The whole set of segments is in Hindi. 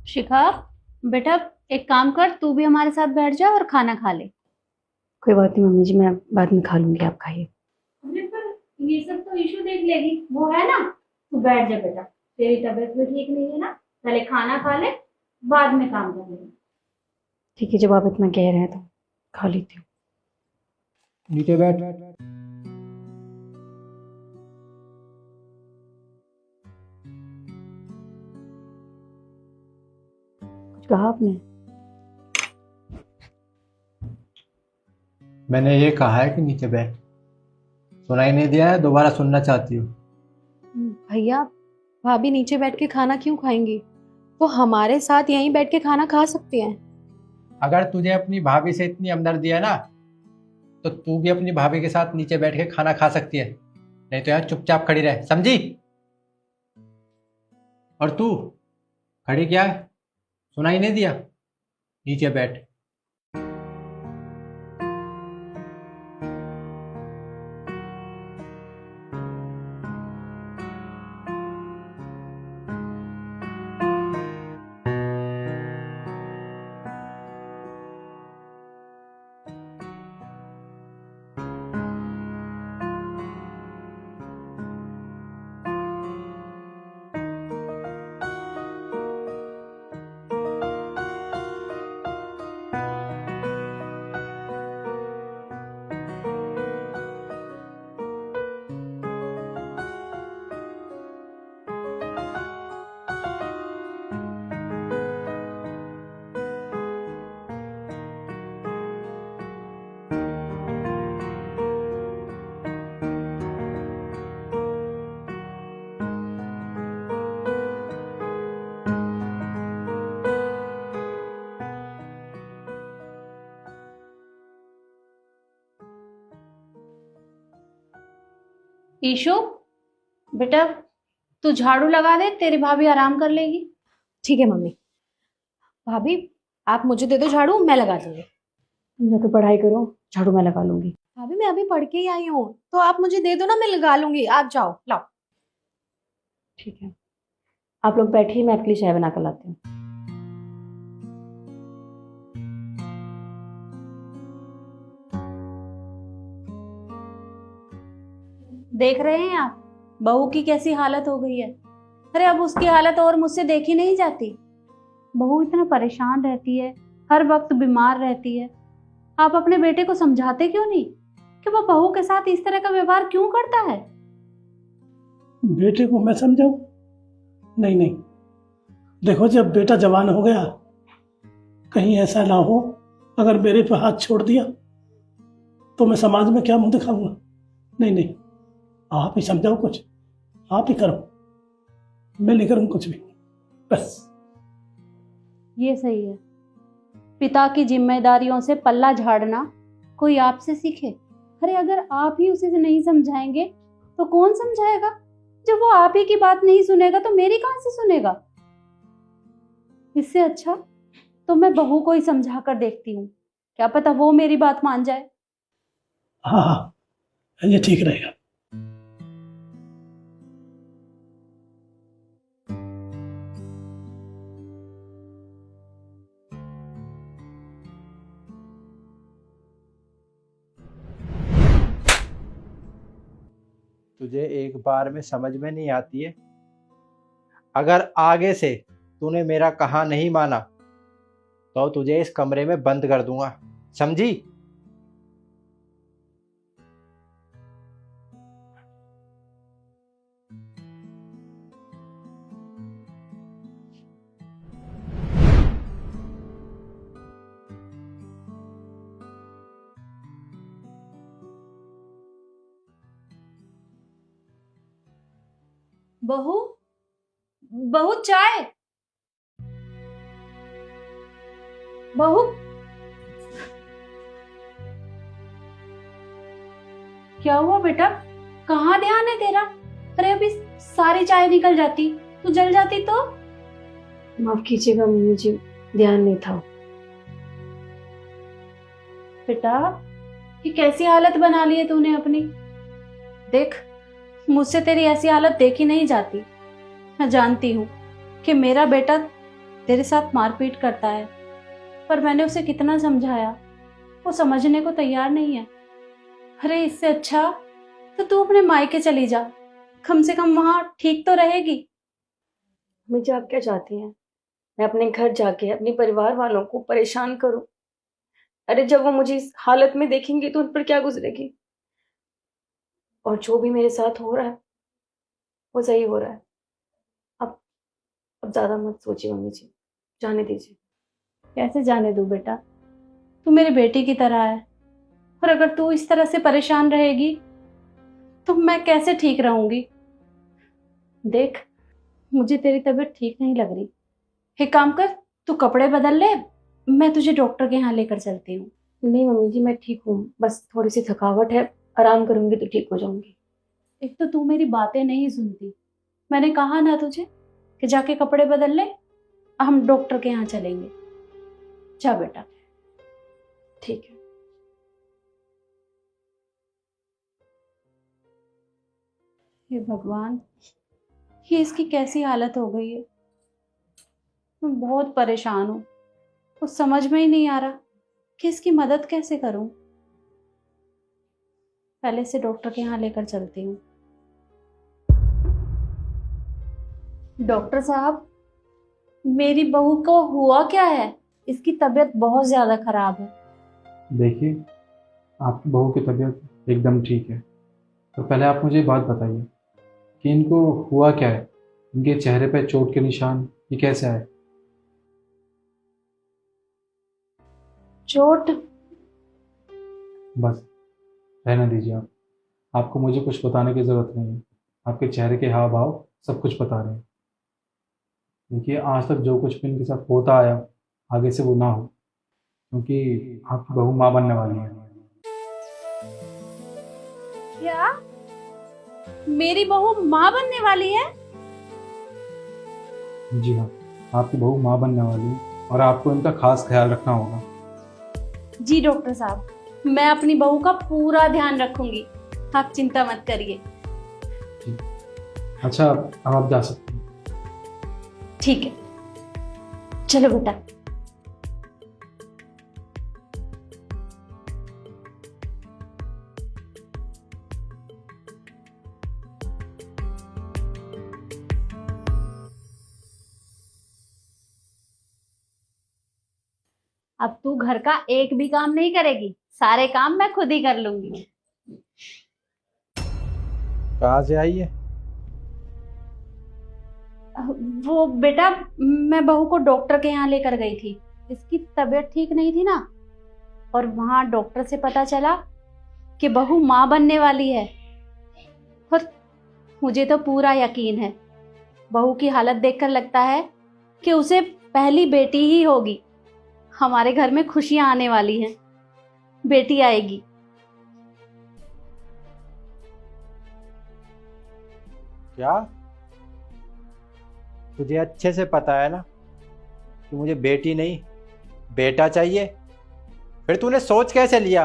शिखा, बेटा एक काम कर, तू भी हमारे साथ बैठ जा और खाना खा ले। कोई बात नहीं मम्मी जी, मैं बाद में खा लूंगी, आप खाइए। अरे पर ये सब तो ईशु देख लेगी, वो है ना। तू बैठ जा बेटा, तेरी तबीयत भी ठीक नहीं है ना। पहले खाना खा ले, बाद में काम कर ले। ठीक है, जब आप इतना कह रहे हैं तो खा लेती हूँ। नीचे बैठ। कुछ कहा आपने? मैंने ये कहा है कि नीचे बैठ। सुनाई नहीं दिया है? दोबारा सुनना चाहती हूँ? भैया, भाभी नीचे बैठ के खाना क्यों खाएंगी? वो हमारे साथ यहीं बैठ के खाना खा सकती हैं। अगर तुझे अपनी भाभी से इतनी हमदर्दी है ना, तो तू भी अपनी भाभी के साथ नीचे बैठ के खाना खा सकती है। नहीं तो यहाँ चुपचाप खड़ी रह, समझी? और तू खड़ी क्या है? सुनाई नहीं दिया? नीचे बैठ। ईशु, बेटा तू झाड़ू लगा दे, तेरी भाभी आराम कर लेगी। ठीक है मम्मी। भाभी, आप मुझे दे दो झाड़ू, मैं लगा दूंगी। तुम जाके पढ़ाई करो, झाड़ू मैं लगा लूंगी। भाभी मैं अभी पढ़ के ही आई हूँ, तो आप मुझे दे दो ना, मैं लगा लूंगी। आप जाओ, लाओ। ठीक है, आप लोग बैठिए, मैं आपके लिए चाय बना कर लाती हूँ। देख रहे हैं आप, बहू की कैसी हालत हो गई है। अरे अब उसकी हालत और मुझसे देखी नहीं जाती। बहू इतना परेशान रहती है, हर वक्त बीमार रहती है। आप अपने बेटे को समझाते क्यों नहीं कि वो बहू के साथ इस तरह का व्यवहार क्यों करता है। बेटे को मैं समझाऊं? नहीं नहीं, देखो जब बेटा जवान हो गया, कहीं ऐसा ना हो अगर मेरे पे हाथ छोड़ दिया तो मैं समाज में क्या मुंह दिखाऊंगा। नहीं नहीं, आप ही समझाओ, कुछ आप ही करो, मैं नहीं करूँ कुछ भी, बस। ये सही है, पिता की जिम्मेदारियों से पल्ला झाड़ना कोई आपसे सीखे। अरे अगर आप ही उसे नहीं समझाएंगे तो कौन समझाएगा। जब वो आप ही की बात नहीं सुनेगा तो मेरी कहां से सुनेगा। इससे अच्छा तो मैं बहू को ही समझा कर देखती हूँ, क्या पता वो मेरी बात मान जाए। हाँ हाँ, ये ठीक रहेगा। तुझे एक बार में समझ में नहीं आती है? अगर आगे से तूने मेरा कहा नहीं माना तो तुझे इस कमरे में बंद कर दूंगा, समझी? बहू, बहू चाय। बहू, क्या हुआ बेटा, कहाँ ध्यान है तेरा। अरे अभी सारी चाय निकल जाती, तू जल जाती तो। माफ कीजिएगा मम्मी जी, ध्यान नहीं था। बेटा ये कैसी हालत बना ली है तूने अपनी। देख, मुझसे तेरी ऐसी हालत देखी नहीं जाती। मैं जानती हूँ कि मेरा बेटा तेरे साथ मारपीट करता है, पर मैंने उसे कितना समझाया, वो समझने को तैयार नहीं है। अरे इससे अच्छा तो तू अपने मायके चली जा, कम से कम वहां ठीक तो रहेगी। मुझे आप क्या चाहती हैं? मैं अपने घर जाके अपने परिवार वालों को परेशान करूं? अरे जब वो मुझे इस हालत में देखेंगे तो उन पर क्या गुजरेगी? और जो भी मेरे साथ हो रहा है वो सही हो रहा है। अब अब ज्यादा मत सोचिए मम्मी जी, जाने दीजिए। कैसे जाने दूं बेटा, तू मेरी बेटी की तरह है, और अगर तू इस तरह से परेशान रहेगी तो मैं कैसे ठीक रहूंगी। देख, मुझे तेरी तबीयत ठीक नहीं लग रही, एक काम कर, तू कपड़े बदल ले, मैं तुझे डॉक्टर के यहाँ लेकर चलती हूँ। नहीं मम्मी जी, मैं ठीक हूँ, बस थोड़ी सी थकावट है, आराम करूंगी तो ठीक हो जाऊंगी। एक तो तू मेरी बातें नहीं सुनती, मैंने कहा ना तुझे कि जाके कपड़े बदल ले, हम डॉक्टर के यहाँ चलेंगे। जा बेटा। ठीक है। हे भगवान, ये इसकी कैसी हालत हो गई है। मैं बहुत परेशान हूँ, कुछ समझ में ही नहीं आ रहा कि इसकी मदद कैसे करूं। पहले से डॉक्टर के यहाँ लेकर चलती हूँ। डॉक्टर साहब, मेरी बहू को हुआ क्या है? इसकी तबीयत बहुत ज्यादा खराब है। देखिए, आपकी बहू की तबीयत एकदम ठीक है। तो पहले आप मुझे एक बात बताइए कि इनको हुआ क्या है? इनके चेहरे पे चोट के निशान ये कैसे आए? चोट? बस रहने दीजिए आप। आपको मुझे कुछ बताने की ज़रूरत नहीं है। आपके चेहरे के हाव भाव सब कुछ बता रहे हैं। देखिए, आज तक जो कुछ भी इनके साथ होता आया, आगे से वो ना हो, क्योंकि आपकी बहू माँ बनने वाली है। क्या मेरी बहू माँ बनने वाली है? जी हाँ, आपकी बहू माँ बनने वाली है और आपको इनका खास ख्याल रखना होगा। जी डॉक्टर साहब, मैं अपनी बहू का पूरा ध्यान रखूंगी, आप चिंता मत करिए। जी। अच्छा, अब आप जा सकते हैं। ठीक है, चलो बेटा। अब तू घर का एक भी काम नहीं करेगी, सारे काम मैं खुद ही कर लूंगी। कहाँ से आई है? वो बेटा, मैं बहू को डॉक्टर के यहाँ लेकर गई थी, इसकी तबीयत ठीक नहीं थी ना, और वहां डॉक्टर से पता चला कि बहू माँ बनने वाली है। और मुझे तो पूरा यकीन है, बहू की हालत देखकर लगता है कि उसे पहली बेटी ही होगी। हमारे घर में खुशियां आने वाली हैं, बेटी आएगी। क्या तुझे अच्छे से पता है ना कि मुझे बेटी नहीं बेटा चाहिए? फिर तूने सोच कैसे लिया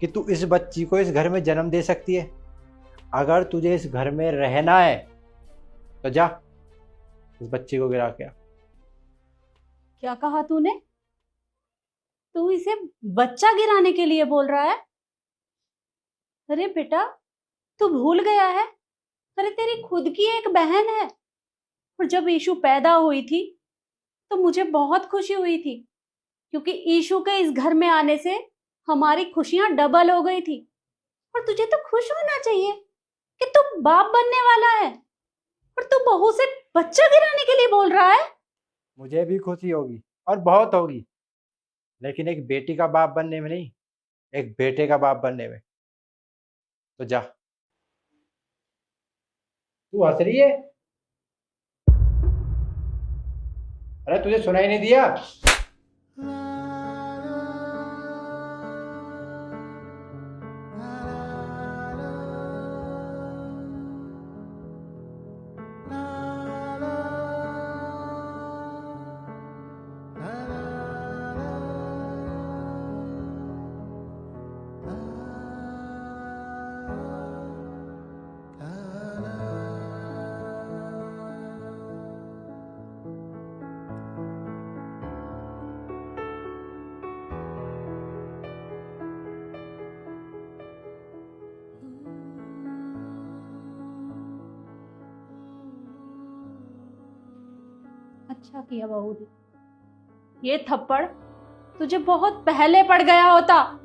कि तू इस बच्ची को इस घर में जन्म दे सकती है? अगर तुझे इस घर में रहना है तो जा इस बच्ची को गिरा के आ। क्या कहा तूने? तू इसे बच्चा गिराने के लिए बोल रहा है? अरे बेटा, तू भूल गया है, अरे तेरी खुद की एक बहन है, और जब ईशु पैदा हुई थी तो मुझे बहुत खुशी हुई थी, क्योंकि ईशु के इस घर में आने से हमारी खुशियां डबल हो गई थी। और तुझे तो खुश होना चाहिए कि तू बाप बनने वाला है, और तू बहू से बच्चा गिराने के लिए बोल रहा है। मुझे भी खुशी होगी और बहुत होगी, लेकिन एक बेटी का बाप बनने में नहीं, एक बेटे का बाप बनने में। तो जा। तू हंस रही है? अरे तुझे सुनाई नहीं दिया? अच्छा किया बहू ने। ये थप्पड़ तुझे बहुत पहले पड़ गया होता।